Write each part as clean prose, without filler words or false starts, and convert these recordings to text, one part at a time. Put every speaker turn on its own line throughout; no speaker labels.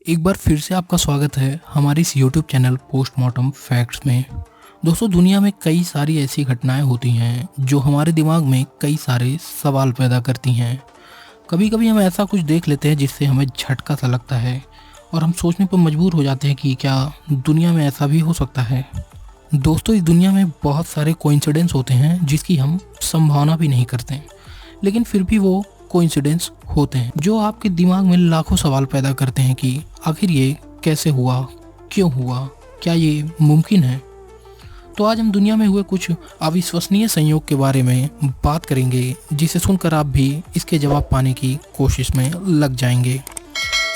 एक बार फिर से आपका स्वागत है हमारे इस यूट्यूब चैनल पोस्टमार्टम फैक्ट्स में। दोस्तों, दुनिया में कई सारी ऐसी घटनाएं होती हैं जो हमारे दिमाग में कई सारे सवाल पैदा करती हैं। कभी कभी हम ऐसा कुछ देख लेते हैं जिससे हमें झटका सा लगता है और हम सोचने पर मजबूर हो जाते हैं कि क्या दुनिया में ऐसा भी हो सकता है। दोस्तों, इस दुनिया में बहुत सारे कोइंसिडेंस होते हैं जिसकी हम संभावना भी नहीं करते, लेकिन फिर भी वो कोइंसिडेंस होते हैं जो आपके दिमाग में लाखों सवाल पैदा करते हैं कि आखिर ये कैसे हुआ, क्यों हुआ, क्या ये मुमकिन है। तो आज हम दुनिया में हुए कुछ अविश्वसनीय संयोग के बारे में बात करेंगे जिसे सुनकर आप भी इसके जवाब पाने की कोशिश में लग जाएंगे।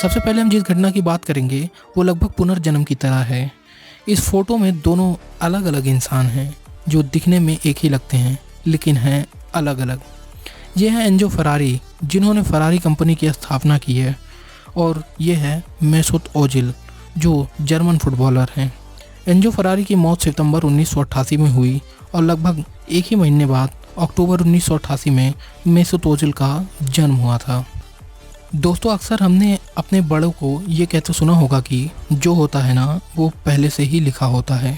सबसे पहले हम जिस घटना की बात करेंगे वो लगभग पुनर्जन्म की तरह है। इस फोटो में दोनों अलग अलग इंसान हैं जो दिखने में एक ही लगते हैं लेकिन हैं अलग अलग। ये है एंजो फरारी, जिन्होंने फरारी कंपनी की स्थापना की है, और ये है मेसूत ओजिल, जो जर्मन फुटबॉलर हैं। एंजो फरारी की मौत सितंबर 1988 में हुई और लगभग एक ही महीने बाद अक्टूबर 1988 में मेसूत ओजिल का जन्म हुआ था। दोस्तों, अक्सर हमने अपने बड़ों को ये कहते सुना होगा कि जो होता है ना वो पहले से ही लिखा होता है।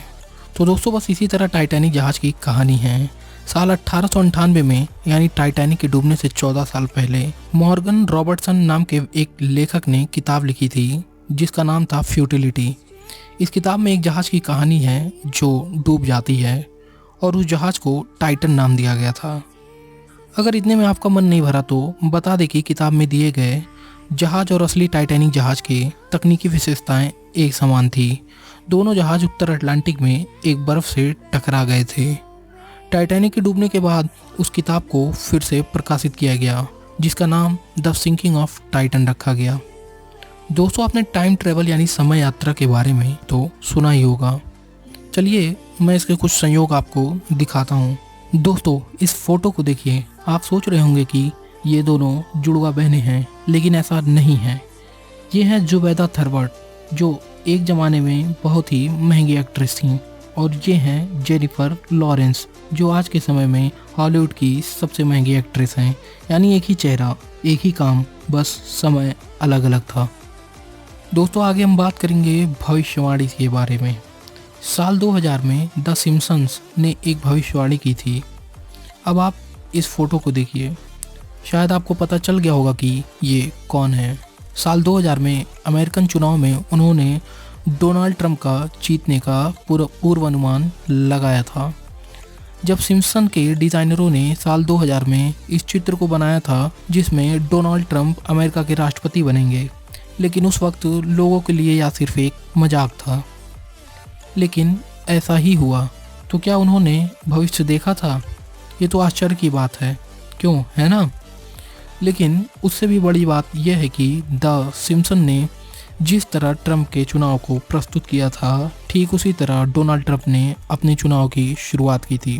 तो दोस्तों, बस इसी तरह टाइटैनिक जहाज़ की कहानी है। साल 1898 में, यानी टाइटैनिक के डूबने से 14 साल पहले, मॉर्गन रॉबर्टसन नाम के एक लेखक ने किताब लिखी थी जिसका नाम था फ्यूटिलिटी। इस किताब में एक जहाज़ की कहानी है जो डूब जाती है और उस जहाज़ को टाइटन नाम दिया गया था। अगर इतने में आपका मन नहीं भरा तो बता दें कि किताब में दिए गए जहाज़ और असली टाइटैनिक जहाज़ की तकनीकी विशेषताएं एक समान थी। दोनों जहाज़ उत्तर अटलांटिक में एक बर्फ़ से टकरा गए थे। टाइटैनिक के डूबने के बाद उस किताब को फिर से प्रकाशित किया गया जिसका नाम द सिंकिंग ऑफ टाइटन रखा गया। दोस्तों, आपने टाइम ट्रेवल यानी समय यात्रा के बारे में तो सुना ही होगा। चलिए मैं इसके कुछ संयोग आपको दिखाता हूँ। दोस्तों, इस फोटो को देखिए। आप सोच रहे होंगे कि ये दोनों जुड़वा बहनें हैं, लेकिन ऐसा नहीं है। ये हैं जुबैदा थरबर्ट, जो एक ज़माने में बहुत ही महंगी एक्ट्रेस थीं, और ये हैं जेनिफर लॉरेंस, जो आज के समय में हॉलीवुड की सबसे महंगी एक्ट्रेस हैं। यानी एक ही चेहरा, एक ही काम, बस समय अलग अलग था। दोस्तों, आगे हम बात करेंगे भविष्यवाणी के बारे में। साल 2000 में द सिम्पसन्स ने एक भविष्यवाणी की थी। अब आप इस फोटो को देखिए, शायद आपको पता चल गया होगा कि ये कौन है। साल 2000 में अमेरिकन चुनाव में उन्होंने डोनाल्ड ट्रंप का जीतने का पूर्वानुमान लगाया था। जब सिम्पसन के डिज़ाइनरों ने साल 2000 में इस चित्र को बनाया था जिसमें डोनाल्ड ट्रंप अमेरिका के राष्ट्रपति बनेंगे, लेकिन उस वक्त लोगों के लिए यह सिर्फ एक मजाक था। लेकिन ऐसा ही हुआ। तो क्या उन्होंने भविष्य देखा था? ये तो आश्चर्य की बात है, क्यों, है ना? लेकिन उससे भी बड़ी बात यह है कि द सिम्पसन ने जिस तरह ट्रंप के चुनाव को प्रस्तुत किया था, ठीक उसी तरह डोनाल्ड ट्रंप ने अपने चुनाव की शुरुआत की थी।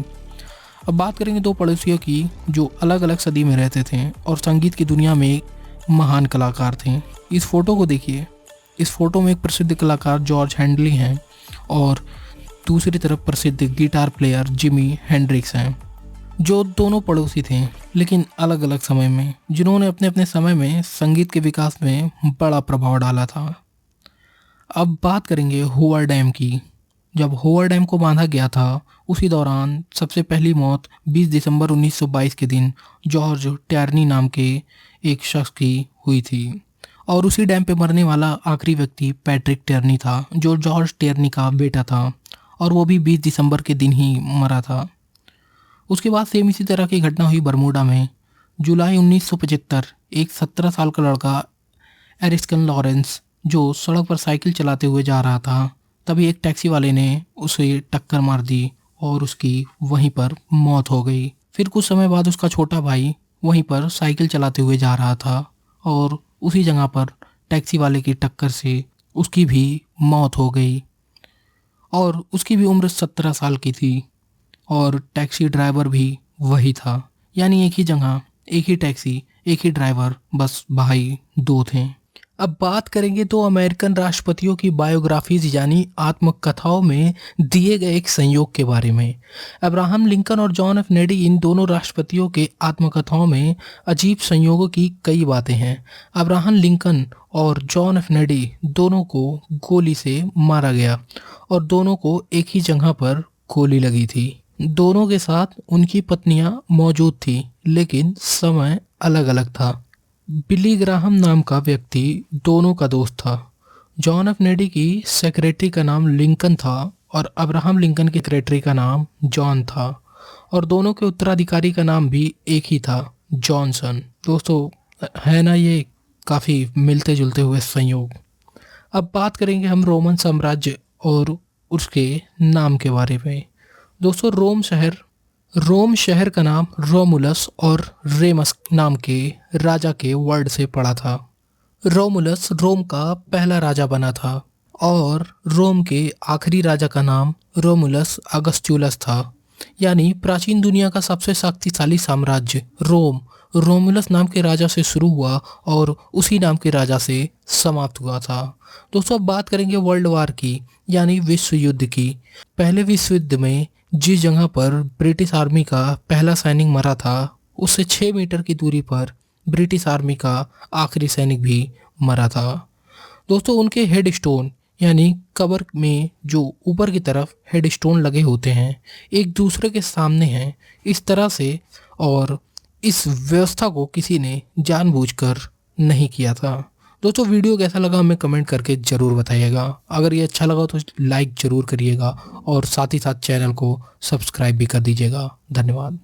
अब बात करेंगे दो पड़ोसियों की जो अलग अलग सदी में रहते थे और संगीत की दुनिया में एक महान कलाकार थे। इस फोटो को देखिए। इस फोटो में एक प्रसिद्ध कलाकार जॉर्ज हैंडली हैं और दूसरी तरफ प्रसिद्ध गिटार प्लेयर जिमी हेंड्रिक्स हैं, जो दोनों पड़ोसी थे लेकिन अलग अलग समय में, जिन्होंने अपने अपने समय में संगीत के विकास में बड़ा प्रभाव डाला था। अब बात करेंगे होवर डैम की। जब होवर डैम को बांधा गया था, उसी दौरान सबसे पहली मौत 20 दिसंबर 1922 के दिन जॉर्ज टैर्नी नाम के एक शख्स की हुई थी, और उसी डैम पे मरने वाला आखिरी व्यक्ति पैट्रिक टैर्नी था, जो जॉर्ज टैर्नी का बेटा था, और वो भी 20 दिसंबर के दिन ही मरा था। उसके बाद सेम इसी तरह की घटना हुई बरमूडा में। जुलाई 1975 एक 17 साल का लड़का एरिस्कन लॉरेंस, जो सड़क पर साइकिल चलाते हुए जा रहा था, तभी एक टैक्सी वाले ने उसे टक्कर मार दी और उसकी वहीं पर मौत हो गई। फिर कुछ समय बाद उसका छोटा भाई वहीं पर साइकिल चलाते हुए जा रहा था और उसी जगह पर टैक्सी वाले की टक्कर से उसकी भी मौत हो गई, और उसकी भी उम्र 17 साल की थी, और टैक्सी ड्राइवर भी वही था। यानी एक ही जगह, एक ही टैक्सी, एक ही ड्राइवर, बस भाई दो थे। अब बात करेंगे दो अमेरिकन राष्ट्रपतियों की बायोग्राफीज यानी आत्मकथाओं में दिए गए एक संयोग के बारे में। अब्राहम लिंकन और जॉन एफ नेडी, इन दोनों राष्ट्रपतियों के आत्मकथाओं में अजीब संयोगों की कई बातें हैं। अब्राहम लिंकन और जॉन एफ नेडी दोनों को गोली से मारा गया और दोनों को एक ही जगह पर गोली लगी थी। दोनों के साथ उनकी पत्नियां मौजूद थी, लेकिन समय अलग अलग था। बिली ग्राहम नाम का व्यक्ति दोनों का दोस्त था। जॉन एफ नेडी की सेक्रेटरी का नाम लिंकन था और अब्राहम लिंकन के सेक्रेटरी का नाम जॉन था, और दोनों के उत्तराधिकारी का नाम भी एक ही था, जॉनसन। दोस्तों, है ना ये काफ़ी मिलते जुलते हुए संयोग। अब बात करेंगे हम रोमन साम्राज्य और उसके नाम के बारे में। दोस्तों, रोम शहर का नाम रोमुलस और रेमस नाम के राजा के वर्ड से पड़ा था। रोमुलस रोम का पहला राजा बना था और रोम के आखिरी राजा का नाम रोमुलस अगस्त्युलस था। यानी प्राचीन दुनिया का सबसे शक्तिशाली साम्राज्य रोम रोमुलस नाम के राजा से शुरू हुआ और उसी नाम के राजा से समाप्त हुआ था। दोस्तों, अब बात करेंगे वर्ल्ड वार की यानी विश्व युद्ध की। पहले विश्व युद्ध में जिस जगह पर ब्रिटिश आर्मी का पहला सैनिक मरा था, उससे 6 मीटर की दूरी पर ब्रिटिश आर्मी का आखिरी सैनिक भी मरा था। दोस्तों, उनके हेड स्टोन यानी कबर में जो ऊपर की तरफ हेड स्टोन लगे होते हैं, एक दूसरे के सामने हैं इस तरह से, और इस व्यवस्था को किसी ने जानबूझकर नहीं किया था। दोस्तों, वीडियो कैसा लगा हमें कमेंट करके ज़रूर बताइएगा। अगर ये अच्छा लगा तो लाइक ज़रूर करिएगा और साथ ही साथ चैनल को सब्सक्राइब भी कर दीजिएगा। धन्यवाद।